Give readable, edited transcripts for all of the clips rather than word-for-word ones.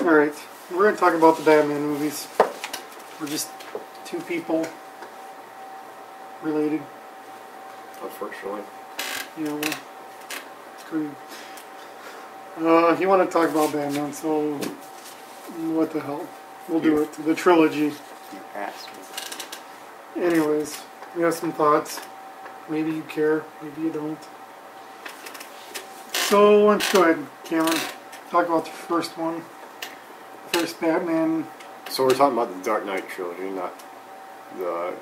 Alright, we're going to talk about the Batman movies. We're just two people related. Unfortunately. Yeah, well, screw you. You want to talk about Batman, so what the hell? We'll do it. The trilogy. You asked me. Anyways, we have some thoughts. Maybe you care, maybe you don't. So let's go ahead, Cameron. Talk about the first one. First Batman. So we're talking about the Dark Knight trilogy, not the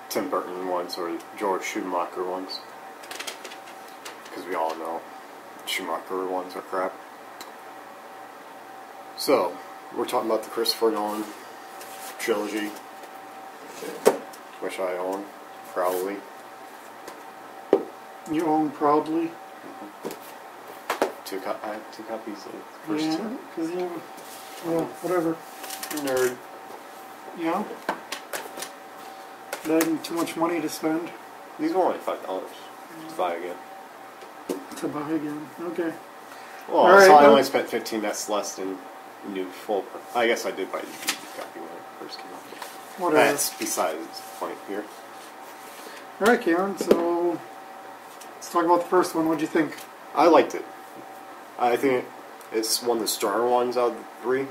Tim Burton ones or George Schumacher ones. Because we all know Schumacher ones are crap. So, we're talking about the Christopher Nolan trilogy, which I own, proudly. You own proudly? I have two copies of the first yeah, two. because you... Well, whatever. Nerd. Yeah? That isn't too much money to spend. These were only $5 to buy again. To buy again, okay. Well, all right, so I only spent $15, that's less than new full. I guess I did buy the DVD copy when it first came out. Whatever. That's besides the point here. Alright, Karen, so let's talk about the first one. What'd you think? I liked it. I think it's one of the stronger ones out of the three.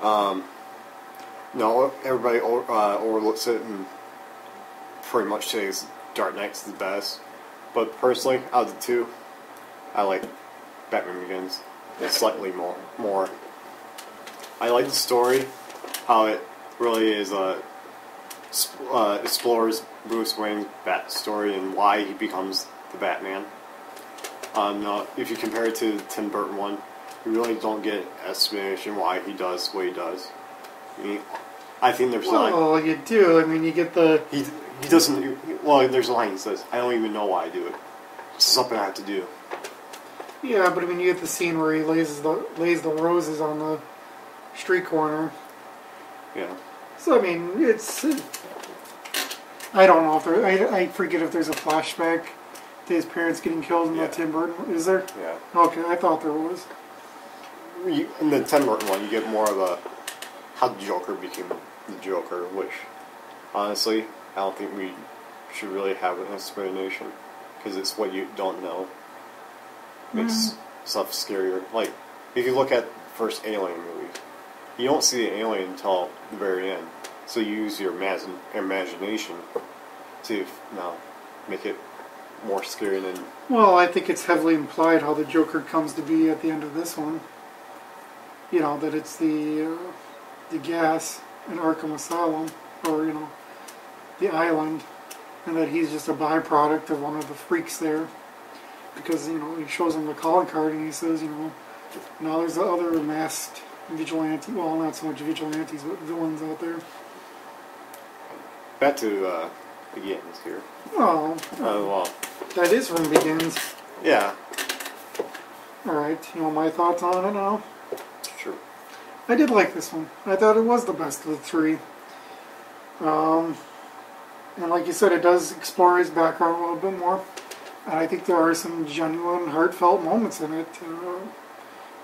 No, everybody overlooks it and pretty much says Dark Knight's the best. But personally, out of the two, I like Batman Begins. It's slightly more. I like the story, how it really is explores Bruce Wayne's backstory and why he becomes the Batman. If you compare it to the Tim Burton one, you really don't get an explanation why he does what he does. I think there's well, you do. I mean, you get the... He doesn't... Well, there's a line that says, I don't even know why I do it. It's something I have to do. Yeah, but I mean, you get the scene where he lays the roses on the street corner. Yeah. So, I mean, it's... I don't know if there... I forget if there's a flashback to his parents getting killed in the Tim Burton. Is there? Yeah. Okay, I thought there was. In the Tim Burton one, you get more of a... how the Joker became the Joker, which, honestly, I don't think we should really have an explanation. Because it's what you don't know. Makes stuff scarier. Like, if you look at the first Alien movie, you don't see the alien until the very end. So you use your imagination to make it more scary than... Well, I think it's heavily implied how the Joker comes to be at the end of this one. You know, that it's the gas in Arkham Asylum, or, you know, the island, and that he's just a byproduct of one of the freaks there. Because, you know, he shows him the calling card and he says, you know, now there's the other masked vigilante, well, not so much vigilantes, but villains out there. Back to Begins here. Well, well, that is from Begins. yeah. Alright, you know my thoughts on it now? Sure. I did like this one. I thought it was the best of the three. And like you said, it does explore his background a little bit more. And I think there are some genuine, heartfelt moments in it.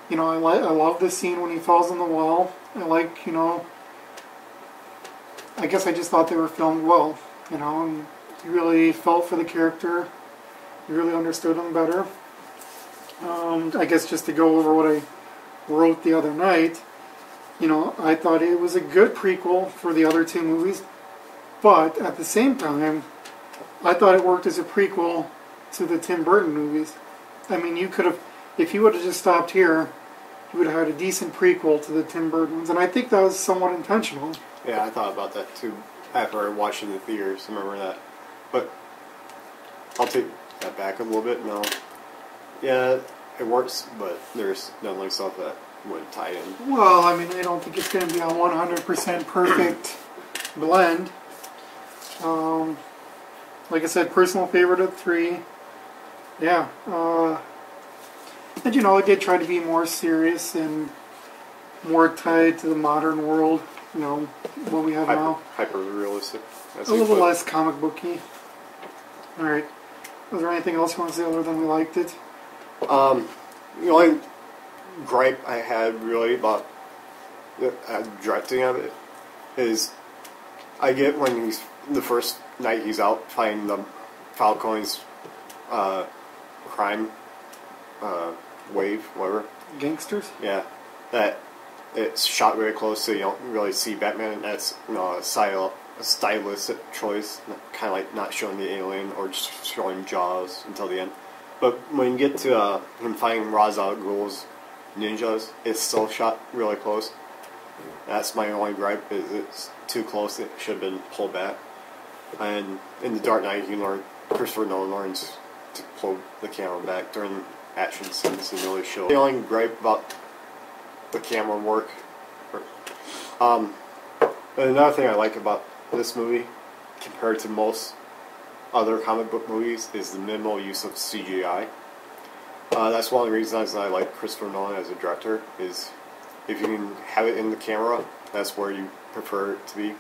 You know, I love the scene when he falls in the well. I like, you know, I guess I just thought they were filmed well. You know, and you really felt for the character. You really understood him better. I guess just to go over what I wrote the other night, you know, I thought it was a good prequel for the other two movies. But at the same time, I thought it worked as a prequel to the Tim Burton movies. I mean, you could have, if you would have just stopped here, you would have had a decent prequel to the Tim Burton ones, and I think that was somewhat intentional. Yeah, I thought about that too after I watched it in the theaters. I remember that. But I'll take that back a little bit. No, yeah, it works, but there's definitely stuff that would tie in. Well, I mean, I don't think it's going to be a 100% perfect blend. Like I said, personal favorite of the three. Yeah. And you know, it did try to be more serious and more tied to the modern world. You know, what we have now. Hyper realistic. A little less comic booky. Alright. Was there anything else you want to say other than we liked it? The only gripe I had really about the directing of it is I get when he's the first night he's out fighting the Falcone's crime wave, whatever. Gangsters? Yeah, that it's shot very close, so you don't really see Batman. And that's a stylistic choice, kind of like not showing the alien or just showing Jaws until the end. But when you get to him fighting Ra's al Ghul's ninjas, it's still shot really close. That's my only gripe, is it's too close. It should have been pulled back. And in The Dark Knight, Christopher Nolan learns to pull the camera back during action scenes and really show. The only gripe about the camera work. And another thing I like about this movie, compared to most other comic book movies, is the minimal use of CGI. That's one of the reasons I like Christopher Nolan as a director, is if you can have it in the camera, that's where you prefer it to be.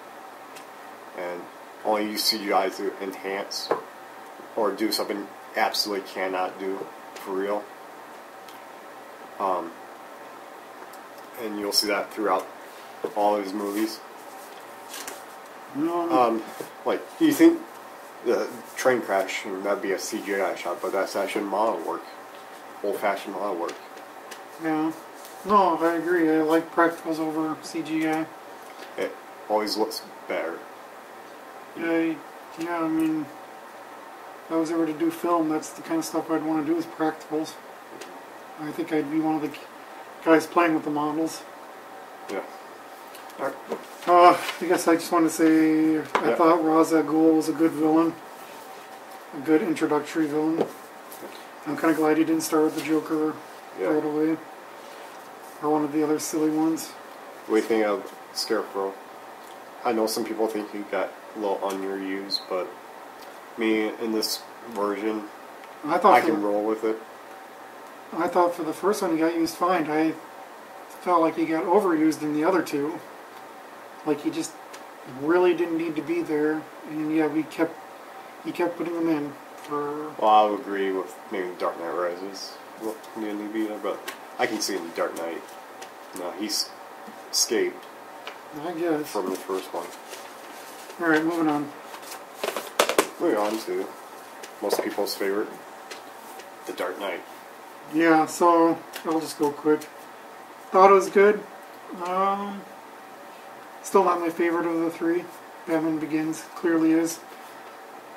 And only use CGI to enhance or do something absolutely cannot do for real. And you'll see that throughout all of his movies. Like, you think the train crash, that'd be a CGI shot, but that's actually model work. Old-fashioned model work. Yeah. No, I agree. I like practicals over CGI. It always looks better. Yeah, I mean, if I was ever to do film, that's the kind of stuff I'd want to do, is practicals. I think I'd be one of the guys playing with the models. Yeah. Alright. I guess I just want to say I thought Ra's al Ghul was a good villain. A good introductory villain. I'm kind of glad he didn't start with the Joker right away. Or one of the other silly ones. What do you think of Scarecrow? I know some people think he got a little underused, but me, in this version, I can roll with it. I thought for the first one he got used fine. I felt like he got overused in the other two. Like he just really didn't need to be there. And yeah, he kept putting him in for... Well, I would agree with maybe Dark Knight Rises. Well, he didn't need to be there, but I can see in Dark Knight. No, he's escaped. I guess. From the first one. Alright, moving on. Moving on to most people's favorite, The Dark Knight. Yeah, so I'll just go quick. Thought it was good. Still not my favorite of the three. Batman Begins clearly is.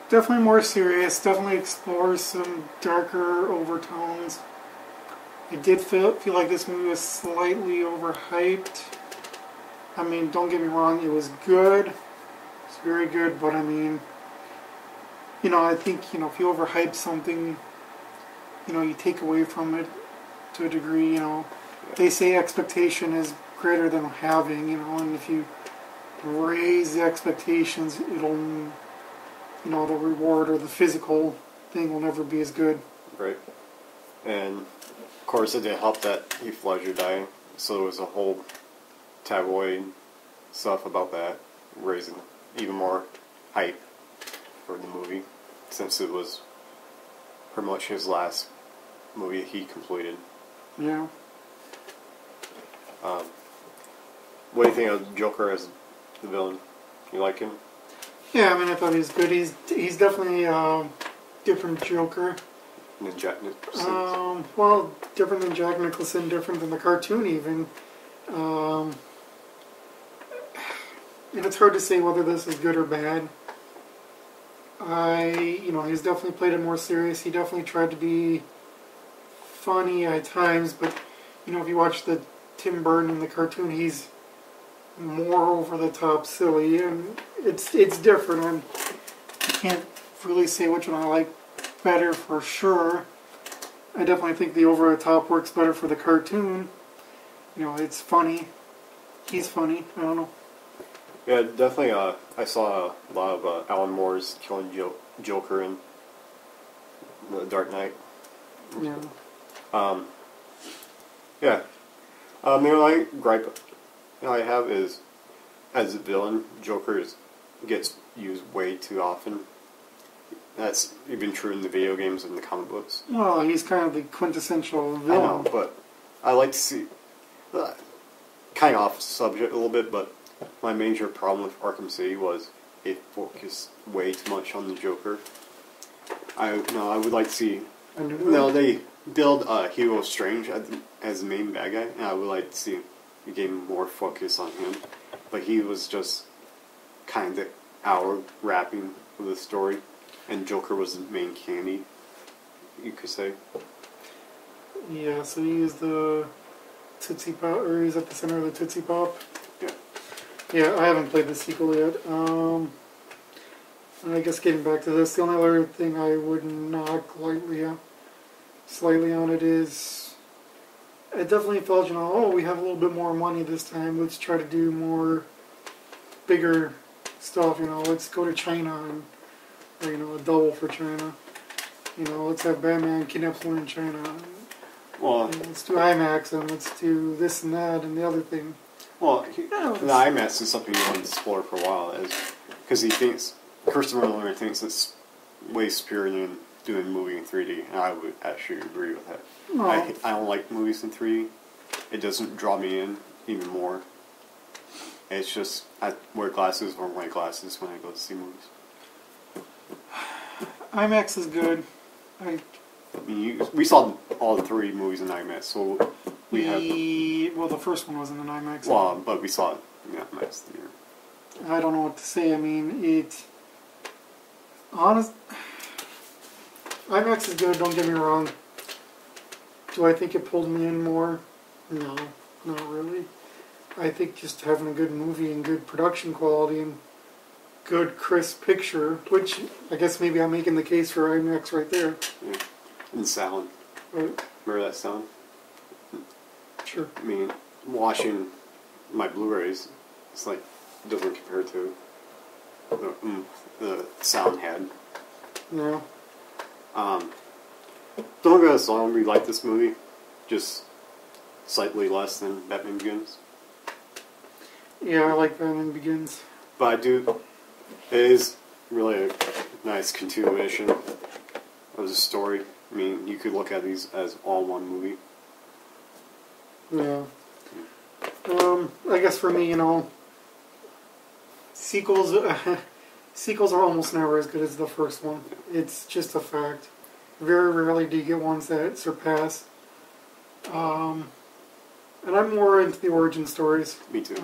Definitely more serious. Definitely explores some darker overtones. I did feel like this movie was slightly overhyped. I mean, don't get me wrong, it was good. It's very good, but I mean, I think, if you overhype something, you take away from it to a degree, They say expectation is greater than having, and if you raise the expectations, it'll, the reward or the physical thing will never be as good. Right. And, of course, it didn't help that Heath Ledger died, so there was a whole tabloid stuff about that, raising even more hype for the movie, since it was pretty much his last movie he completed. Yeah. What do you think of Joker as the villain? You like him? Yeah, I mean, I thought he was good. He's definitely a different Joker. Than Jack Nicholson? Well, different than Jack Nicholson, different than the cartoon even. And it's hard to say whether this is good or bad. He's definitely played it more serious. He definitely tried to be funny at times, but, if you watch the Tim Burton in the cartoon, he's more over the top silly, and it's different. And I can't really say which one I like better for sure. I definitely think the over the top works better for the cartoon. It's funny. He's funny. I don't know. Yeah, definitely. I saw a lot of Alan Moore's killing Joker in The Dark Knight. Yeah. Yeah. The only gripe I have is, as a villain, Joker gets used way too often. That's even true in the video games and the comic books. Well, he's kind of the quintessential villain. I know, but I like to see, kind of off subject a little bit, but my major problem with Arkham City was it focused way too much on the Joker. I would like to see. They build Hugo Strange as the main bad guy, and I would like to see it gave more focus on him. But he was just kind of our wrapping of the story, and Joker was the main candy, you could say. Yeah, so he is the Tootsie Pop, or he's at the center of the Tootsie Pop. Yeah. Yeah, I haven't played the sequel yet. I guess getting back to this, the only other thing I would knock slightly on it is, it definitely felt, we have a little bit more money this time, let's try to do more bigger stuff, let's go to China, or, a double for China. Let's have Batman kidnap someone in China. Well, let's do IMAX, and let's do this and that and the other thing. Well, the IMAX is something you want to explore for a while, because he thinks, Christopher Nolan thinks it's way superior than doing a movie in 3D, and I would actually agree with that. No. I don't like movies in 3D. It doesn't draw me in even more. It's just, I wear glasses or white glasses when I go to see movies. IMAX is good. We saw all the 3 movies in IMAX, so we have... Well, the first one wasn't in IMAX. Well, but we saw it in IMAX theater. I don't know what to say. IMAX is good, don't get me wrong. Do I think it pulled me in more? No, not really. I think just having a good movie and good production quality and good crisp picture, which I guess maybe I'm making the case for IMAX right there. Yeah. And sound. Right. Remember that sound? Sure. Watching my Blu-rays, it's like, it doesn't compare to the sound had. Yeah. Don't get us wrong, we like this movie, just slightly less than Batman Begins. Yeah, I like Batman Begins. But it is really a nice continuation of the story. You could look at these as all one movie. Yeah. I guess for me, sequels are almost never as good as the first one. It's just a fact. Very rarely do you get ones that surpass. And I'm more into the origin stories. Me too.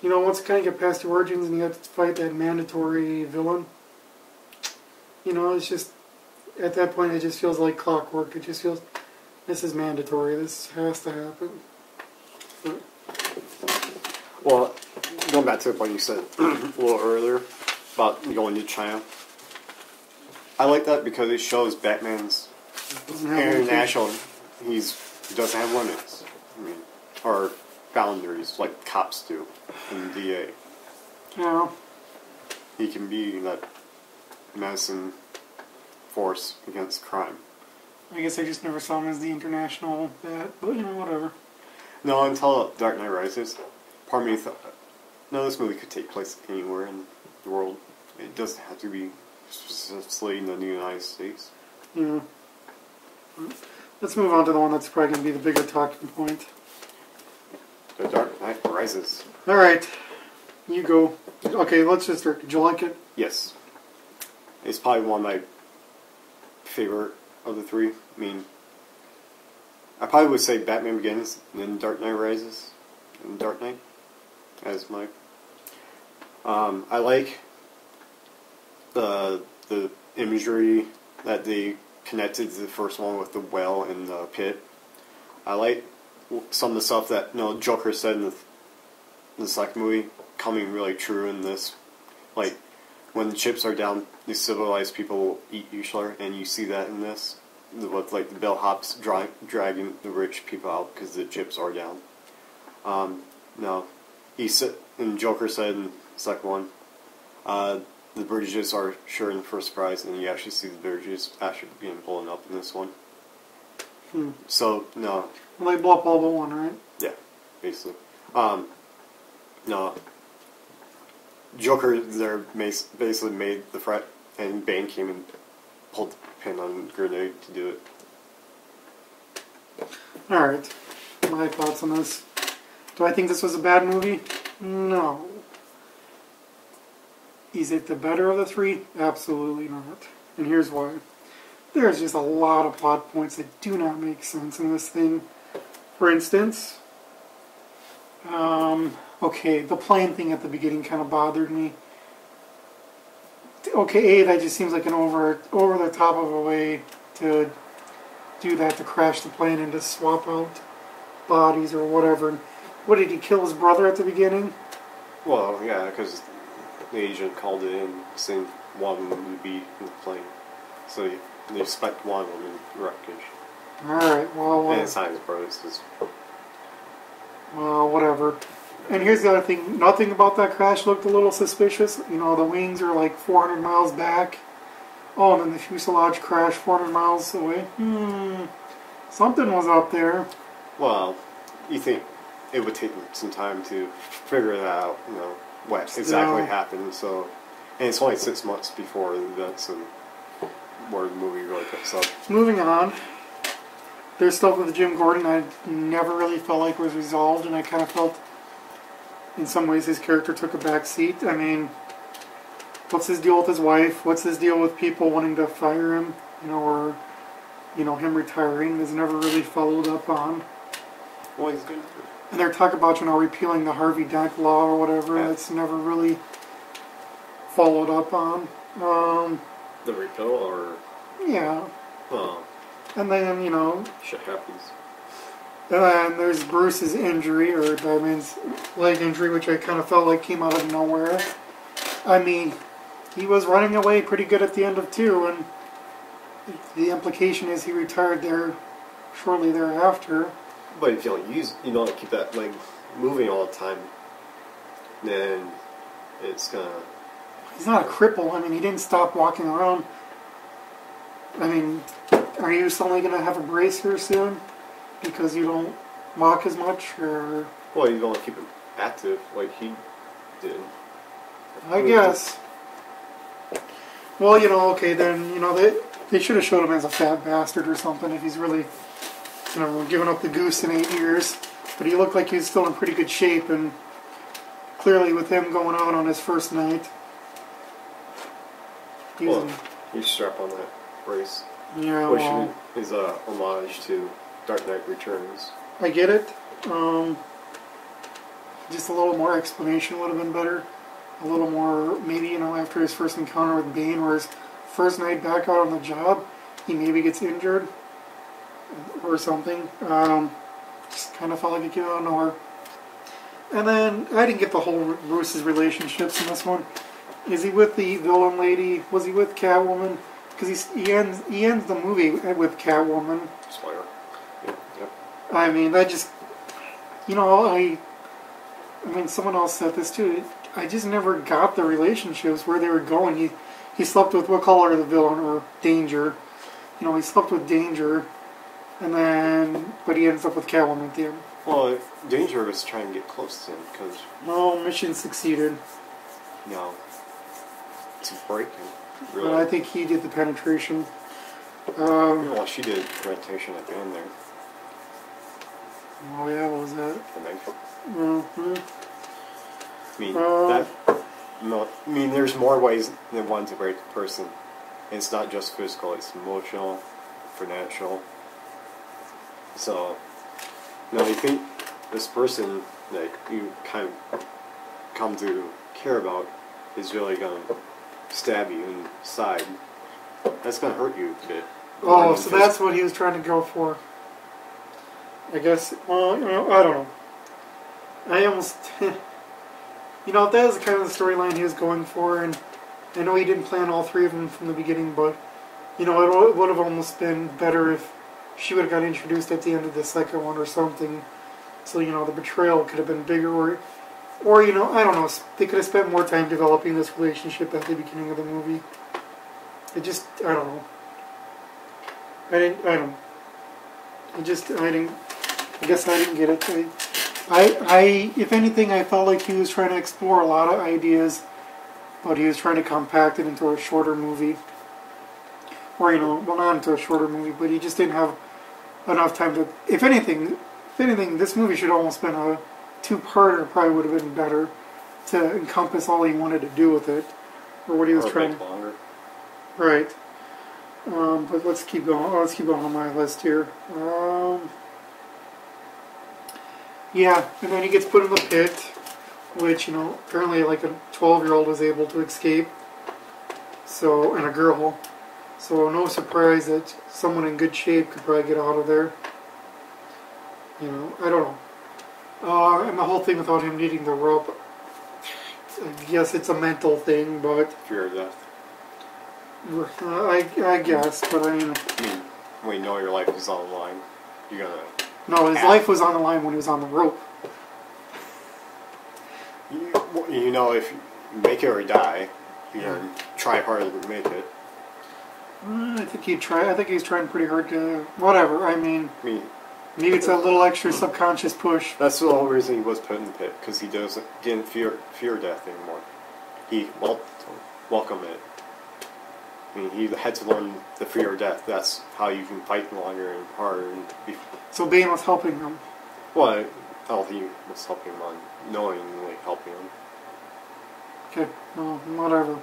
Once you kind of get past the origins and you have to fight that mandatory villain, it's just, at that point it just feels like clockwork. It just feels, this is mandatory, this has to happen. But, well, going back to the point you said a little earlier about going to China, I like that because it shows Batman's international. He doesn't have limits, or boundaries like cops do in the DA. Yeah. He can be that menacing force against crime. I guess I just never saw him as the international bat, but whatever. No, until Dark Knight Rises, part of me thought, no, this movie could take place anywhere in the world. It doesn't have to be specifically in the United States. Yeah. Let's move on to the one that's probably going to be the bigger talking point. The Dark Knight Rises. Alright. You go. Okay, let's just start. Did you like it? Yes. It's probably one of my favorite of the 3. I probably would say Batman Begins, and then Dark Knight Rises, and Dark Knight as my... I like the imagery that they connected to the first one with the well and the pit. I like some of the stuff that Joker said in the second movie coming really true in this. Like, when the chips are down, the civilized people will eat each other, and you see that in this. With like the bellhops dragging the rich people out because the chips are down. No, he said, and Joker said in the second one, the bridges are sure in the first prize, and you actually see the bridges actually being blown up in this one. So no. Well, they blow up all but one, right? Yeah, basically. No. Joker there basically made the threat, and Bane came and pulled the pin on the grenade to do it. Alright, my thoughts on this. Do I think this was a bad movie? No. Is it the better of the three? Absolutely not. And here's why. There's just a lot of plot points that do not make sense in this thing. For instance, okay, the plane thing at the beginning kind of bothered me. Okay, that just seems like an over the top of a way to do that, to crash the plane and to swap out bodies or whatever. What, did he kill his brother at the beginning? Well, yeah, because the agent called it in saying one of them would be in the plane. So they expect one of them in the wreckage. Alright, well... And it's not his brother, it's his... Well, whatever. And here's the other thing. Nothing about that crash looked a little suspicious. You know, the wings are like 400 miles back. Oh, and then the fuselage crashed 400 miles away. Something was up there. Well, you think it would take some time to figure that out, you know, what exactly happened. So, and it's only 6 months before the events and where the movie really picks up. Moving on. There's stuff with Jim Gordon I never really felt like was resolved, and I kind of felt in some ways his character took a back seat. I mean, what's his deal with his wife? What's his deal with people wanting to fire him? You know, or, you know, him retiring is never really followed up on. Well, he's good. And they're talking about, you know, repealing the Harvey Dent law or whatever. Yeah. That's never really followed up on. The repeal, or? Yeah. Oh. And then, you know... Shit happens. And then there's Bruce's injury, or Diamond's leg injury, which I kind of felt like came out of nowhere. I mean, he was running away pretty good at the end of 2, and the implication is he retired there shortly thereafter. But if you don't use, you don't keep that leg moving all the time, then it's gonna... He's not a cripple. I mean, he didn't stop walking around. I mean, are you suddenly going to have a brace here soon? Because you don't walk as much, or... Well, you don't keep him active like he did. I guess. Well, you know, okay, then, you know, they should have showed him as a fat bastard or something if he's really, you know, given up the goose in 8 years. But he looked like he was still in pretty good shape, and clearly with him going out on his first night... Well, you strap on that brace. Yeah, which well... is a homage to Dark Knight Returns. I get it. Just a little more explanation would have been better. A little more, maybe, you know, after his first encounter with Bane, or his first night back out on the job, he maybe gets injured or something. Just kind of felt like it came out of nowhere. And then, I didn't get the whole Bruce's relationships in this one. Is he with the villain lady? Was he with Catwoman? Because he ends the movie with Catwoman. Spoiler. Yep. I mean, that just... You know, I mean, someone else said this too. I just never got the relationships, where they were going. He slept with, we'll call her the villain, or Danger. You know, he slept with Danger, and then... But he ends up with Catwoman at the end. Well, Danger was trying to get close to him, because... No, mission succeeded. No. To break him, really. But I think he did the penetration. Well, she did penetration at the end there. Oh yeah, what was that? I think. Mm-hmm. I mean, there's more ways than one to break a person. And it's not just physical; it's emotional, financial. So, now you think this person that you kind of come to care about is really going to stab you in the side. That's going to hurt you a bit. Oh, so that's what he was trying to go for. I guess, well, you know, I don't know. I almost, you know, that was the kind of the storyline he was going for, and I know he didn't plan all 3 of them from the beginning, but, you know, it would have almost been better if she would have got introduced at the end of the second one or something, so, you know, the betrayal could have been bigger, or, you know, I don't know, they could have spent more time developing this relationship at the beginning of the movie. It just, I don't know. I guess I didn't get it. If anything, I felt like he was trying to explore a lot of ideas, but he was trying to compact it into a shorter movie. Or, you know, well, not into a shorter movie, but he just didn't have enough time to. If anything, this movie should almost been a two-parter. Probably would have been better to encompass all he wanted to do with it, or what he was trying. Longer. Right. But let's keep going. Oh, let's keep going on my list here. Yeah, and then he gets put in the pit, which, apparently like a 12-year-old was able to escape. So, and a girl. So no surprise that someone in good shape could probably get out of there. I don't know. And the whole thing without him needing the rope, I guess it's a mental thing, but... Fear of death. I guess, but I mean... When you know your life is on the line, you're gonna... No, his life was on the line when he was on the rope. If you make it or die, you're gonna try harder to make it. I think he's trying pretty hard to... Whatever, I mean... Maybe it's a little extra subconscious push. That's the whole reason he was put in the pit, because he didn't fear death anymore. He welcomed it. He had to learn the fear of death. That's how you can fight longer and harder. So Bane was helping him. Well, he was helping him on knowingly helping him. Okay, well, whatever.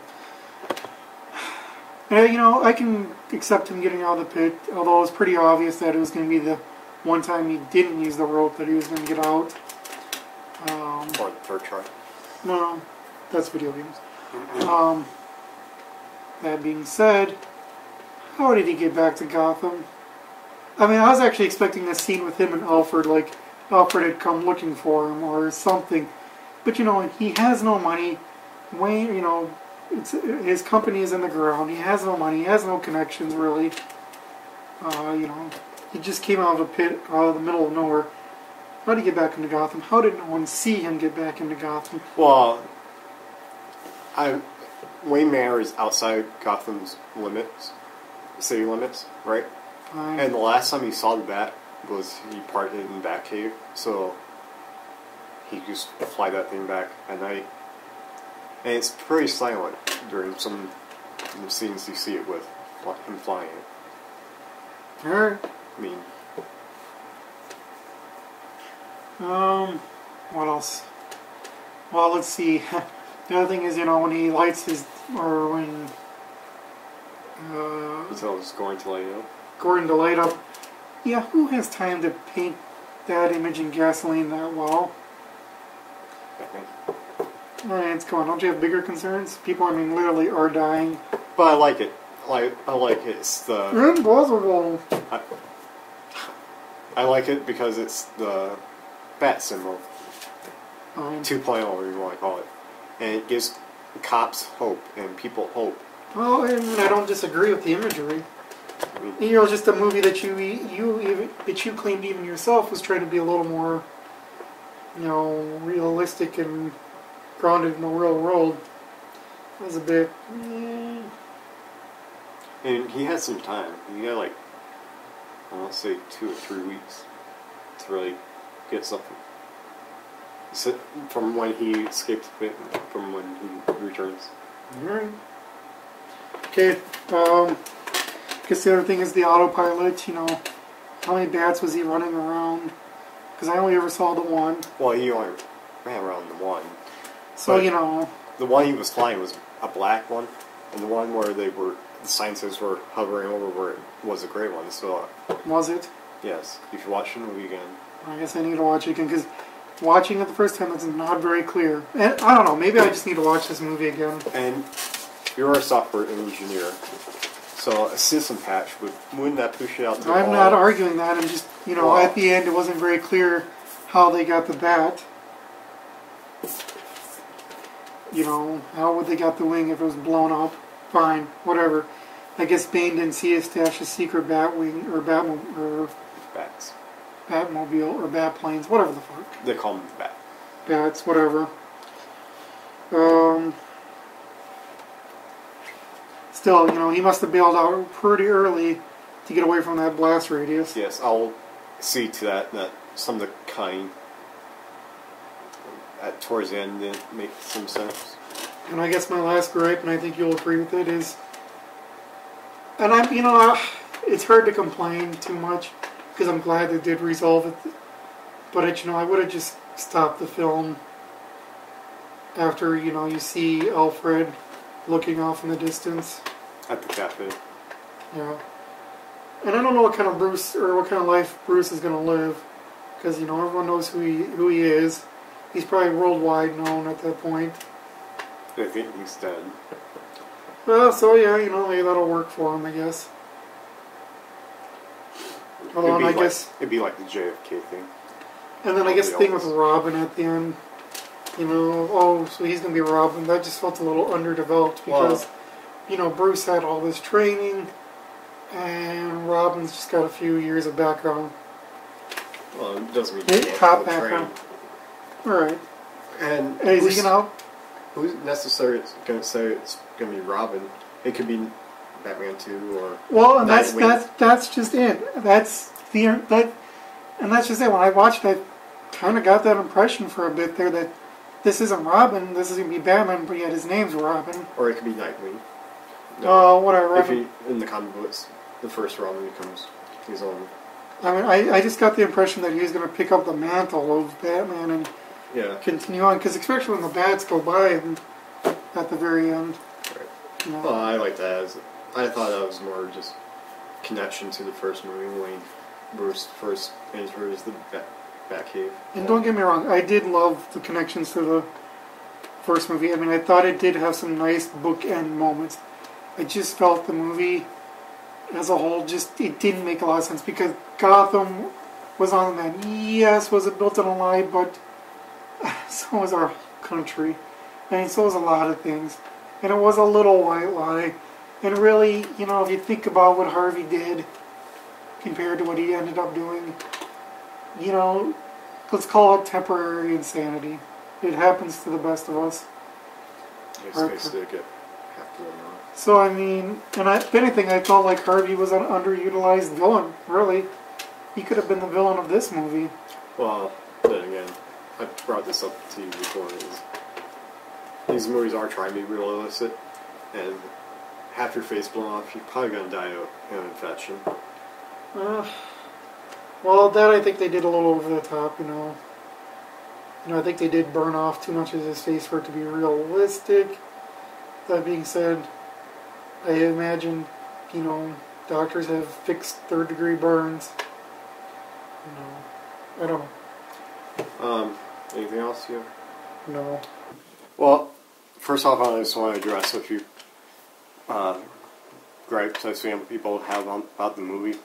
I can accept him getting out of the pit, although it was pretty obvious that it was going to be the one time he didn't use the rope that he was going to get out. Or the third try. No, that's video games. That being said, how did he get back to Gotham? I was actually expecting a scene with him and Alfred, like Alfred had come looking for him or something. But he has no money. Wayne, his company is in the ground. He has no money. He has no connections, really. He just came out of a pit, out of the middle of nowhere. How did he get back into Gotham? How did no one see him get back into Gotham? Well, Wayne Manor is outside Gotham's limits, city limits, right? And the last time he saw the Bat was he parked it in the Batcave, so he just fly that thing back at night. And it's pretty silent during some of the scenes you see it with him flying it. Alright. What else? Well, let's see. The other thing is, when he lights his, or when he tells Gordon to light it up. Gordon to light up. Yeah, who has time to paint that image in gasoline that well? It's come on, don't you have bigger concerns? People, literally are dying. But I like it. I like it. It's the... Impossible! I like it because it's the bat symbol. 2.0, whatever you want to call it. And it gives cops hope and people hope. Well, and I don't disagree with the imagery. Just a movie that you claimed even yourself was trying to be a little more, realistic and grounded in the real world. It was a bit... And he had some time. He had I want to say 2 or 3 weeks to really get something. So, from when he escapes the pit, from when he returns. Alright. Okay, I guess the other thing is the autopilot, how many bats was he running around? Because I only ever saw the one. Well, he only ran around the one. So, the one he was flying was a black one, and the one where the scientists were hovering over where it was a gray one, so... Was it? Yes. You should watch the movie again. I guess I need to watch it again, because watching it the first time, it's not very clear. And I don't know, maybe I just need to watch this movie again. And you're a software engineer, so a system patch, wouldn't that push it out to I'm not arguing that, I'm just, at the end it wasn't very clear how they got the bat. How would they got the wing if it was blown up? Fine, whatever. I guess Bane didn't see his stash of secret bat wing, or bats. Batmobile, or bat planes, whatever the fuck. They call them bats, whatever. Still, he must have bailed out pretty early to get away from that blast radius. Yes, I'll see to that some of the Caine towards the end didn't make some sense. And I guess my last gripe, and I think you'll agree with it, is... And it's hard to complain too much, because I'm glad they did resolve it. But I would have just stopped the film after you see Alfred looking off in the distance at the cafe. Yeah, and I don't know what kind of Bruce or what kind of life Bruce is going to live, because everyone knows who he is. He's probably worldwide known at that point. I think he's dead. Well, so yeah, maybe that'll work for him, I guess. Although I guess it'd be like the JFK thing. And then I guess the thing with Robin at the end, so he's going to be Robin. That just felt a little underdeveloped because, Bruce had all this training, and Robin's just got a few years of background. Well, it doesn't mean top background. All right. And is he going to help? Who's necessarily going to say it's going to be Robin? It could be Batman 2 or... Well, and that's just it. And that's just it. When I watched it, I kind of got that impression for a bit there that this isn't Robin, this is going to be Batman, but yet his name's Robin. Or it could be Nightwing. No, whatever. If in the comic books, the first Robin becomes his own. I mean, I just got the impression that he was going to pick up the mantle of Batman and continue on, because especially when the bats go by at the very end. Right. Well, I like that. I thought that was more just connection to the first movie when Bruce first enters the Batcave. And don't get me wrong, I did love the connections to the first movie. I mean, I thought it did have some nice bookend moments. I just felt the movie as a whole it didn't make a lot of sense because Gotham was on the map. Yes, was it built on a lie, but so was our country. I mean, so was a lot of things. And it was a little white lie. And really, if you think about what Harvey did compared to what he ended up doing, let's call it temporary insanity. It happens to the best of us. Yes, they get half the one. So, I mean, if anything, I felt like Harvey was an underutilized villain, really. He could have been the villain of this movie. Well, then again, I brought this up to you before. These movies are trying to be realistic, and half your face blown off, you're probably going to die of an infection. Well, that I think they did a little over the top, I think they did burn off too much of his face for it to be realistic. That being said, I imagine, doctors have fixed third-degree burns. I don't know. Anything else you have? No. Well, first off, I just want to address a few gripes I've seen people have about the movie.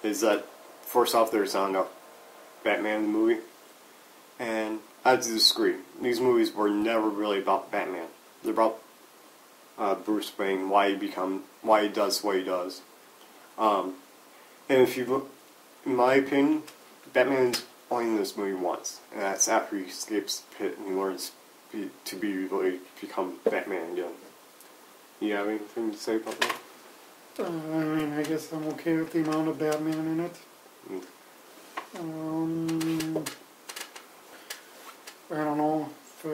Is that, first off, there's not enough Batman in the movie. And I have to disagree. These movies were never really about Batman. They're about Bruce Wayne, why he does what he does. And if you look, in my opinion, Batman's only in this movie once, and that's after he escapes the pit and he learns to become Batman again. You have anything to say about that? I mean, I guess I'm okay with the amount of Batman in it. I don't know if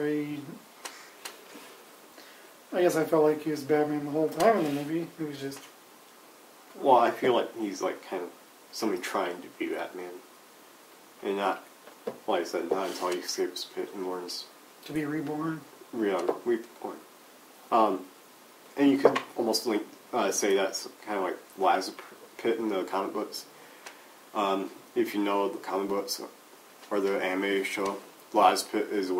I guess I felt like he was Batman the whole time in the movie. It was just... Well, I feel like he's like kind of somebody trying to be Batman. And not, like I said, not until he escapes the pit and learns... To be reborn. Reborn. And you could almost say that's kind of like Lazarus Pit in the comic books. If you know the comic books or the animated show, Lazarus Pit is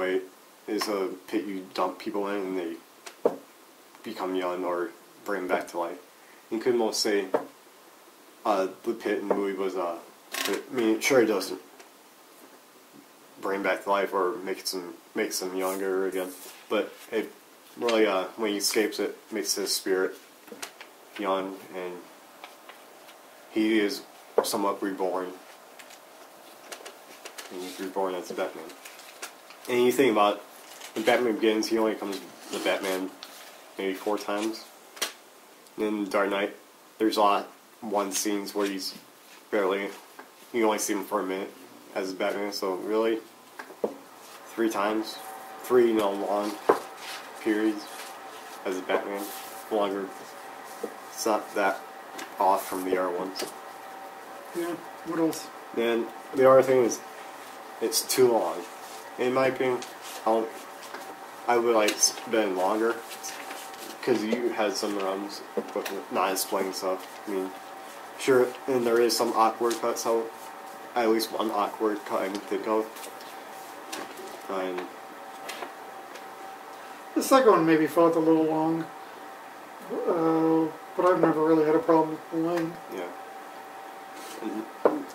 a pit you dump people in and they become young or bring them back to life. You could almost say the pit in the movie was sure it doesn't bring back to life or makes them younger again, but it really when he escapes it makes his spirit young and he is somewhat reborn. And he's reborn as Batman. And you think about it, when Batman Begins, he only comes to Batman maybe 4 times. And in Dark Knight, there's one scenes where you only see him for a minute as Batman, so really 3 times, 3 long periods as a Batman, longer. It's not that off from the other ones. Yeah. What else? Then the other thing is, it's too long. In my opinion, I would like spend longer because you had some runs with not explaining stuff. I mean, sure, and there is some awkward cuts. So at least one awkward cut I can think of. And The second one maybe felt a little long, but I've never really had a problem with the length. yeah. And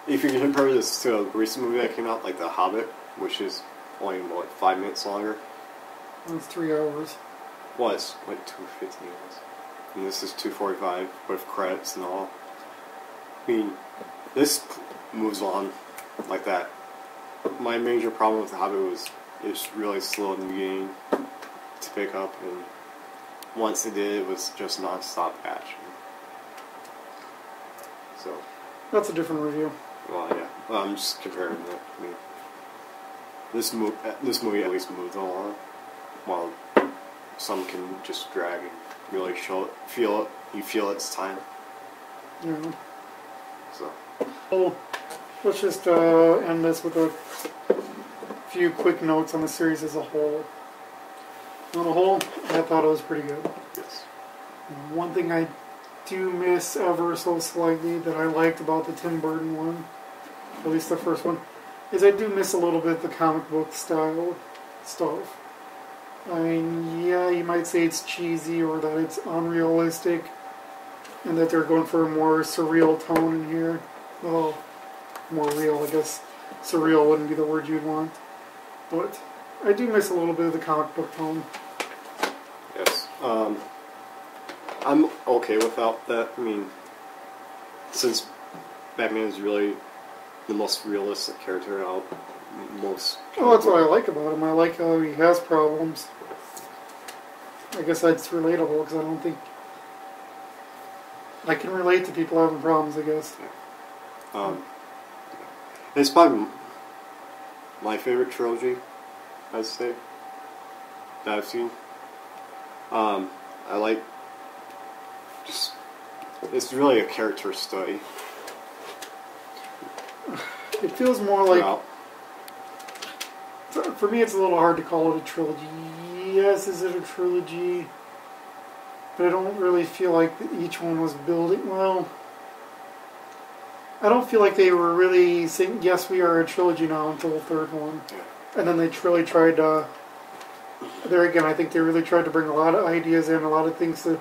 if you compare this to a recent movie that came out, like The Hobbit, which is only, 5 minutes longer? It's 3 hours. Well, it's like 2:15 and this is 2:45 with credits and all. I mean, this moves on like that. My major problem with The Hobbit was it's really slow in the beginning to pick up, and once it did, it was just non-stop action. So, That's a different review. well, yeah. Well, I'm just comparing it. I mean, this movie at least moves along, while some can just drag and really feel it. You feel it's time. Yeah. So, Well, let's just end this with a few quick notes on the series as a whole. On the whole, I thought it was pretty good. yes. One thing I do miss ever so slightly that I liked about the Tim Burton one, at least the first one, is I do miss a little bit the comic book style stuff. I mean, yeah, you might say it's cheesy or that it's unrealistic and that they're going for a more surreal tone in here. Well, more real, I guess. Surreal wouldn't be the word you'd want. But I do miss a little bit of the comic book tone. Yes. I'm okay without that. I mean, since Batman is really the most realistic character out most. Oh, that's what I like about him. I like how he has problems. I guess that's relatable because I don't think I can relate to people having problems, I guess. It's probably my favorite trilogy, I'd say, that I've seen. I like just, it's really a character study. It feels more like, throughout. for me it's a little hard to call it a trilogy. Yes, is it a trilogy? But I don't really feel like each one was building, well, I don't feel like they were really saying, yes, we are a trilogy now until the third one. Yeah. And then they really tried to, there again, I think they really tried to bring a lot of ideas in, a lot of things to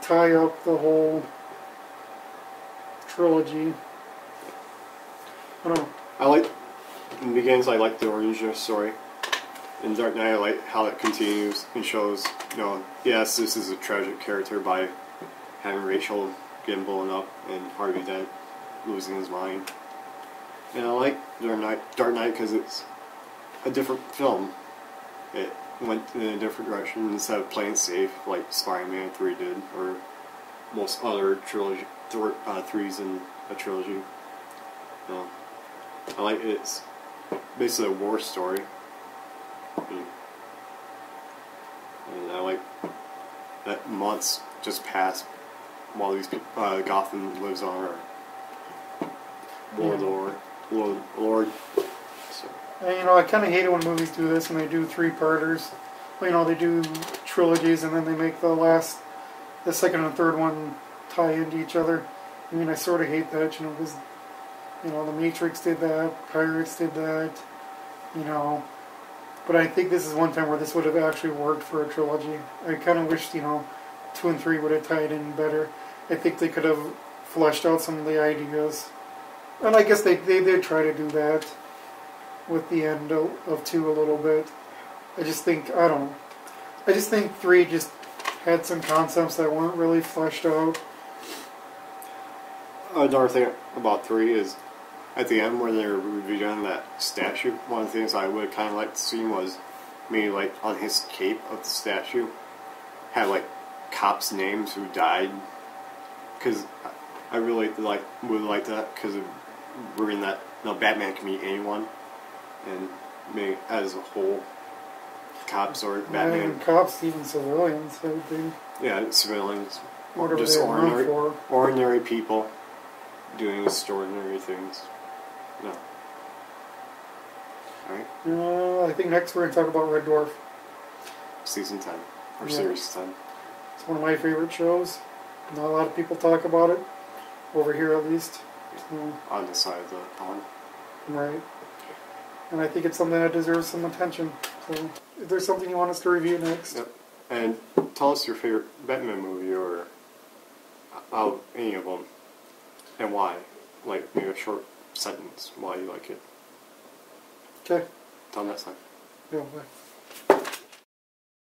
tie up the whole trilogy. I don't know. I like, in the beginnings, I like the origin story. In Dark Knight, I like how it continues and shows, yes, this is a tragic character by having Rachel getting blown up and Harvey Dent losing his mind. And I like Dark Knight because it's a different film. It went in a different direction instead of playing safe like Spider-Man 3 did, or most other threes in a trilogy. I like it's basically a war story. And I like that months just pass while these Gotham lives on our Lord. So. And, I kind of hate it when movies do this, when they do three-parters. Well, they do trilogies and then they make the second and third one tie into each other. I mean, I sort of hate that, because, The Matrix did that, Pirates did that, But I think this is one time where this would have actually worked for a trilogy. I kind of wished, 2 and 3 would have tied in better. I think they could have fleshed out some of the ideas. And I guess they did try to do that with the end of 2 a little bit. I just think, I don't know. I just think 3 just had some concepts that weren't really fleshed out. Another thing about 3 is, at the end when they were revealing that statue, one of the things I would kind of like to see was maybe like on his cape of the statue had like cops' names who died, because I really would like that, because we're in that Batman can be anyone, and maybe as a whole cops or Batman. Not even cops, even civilians, I would think. Yeah, civilians, Whatever just they run for. ordinary people doing extraordinary things. No. Alright. I think next we're going to talk about Red Dwarf. Season 10. Or Yeah. Series 10. It's one of my favorite shows. Not a lot of people talk about it. Over here, at least. So, On the side of the pond. right. And I think it's something that deserves some attention. So, if there's something you want us to review next. Yep. And tell us your favorite Batman movie or any of them. And why. Like, maybe a short sentence why you like it. Okay. Till next time. Yeah, bye.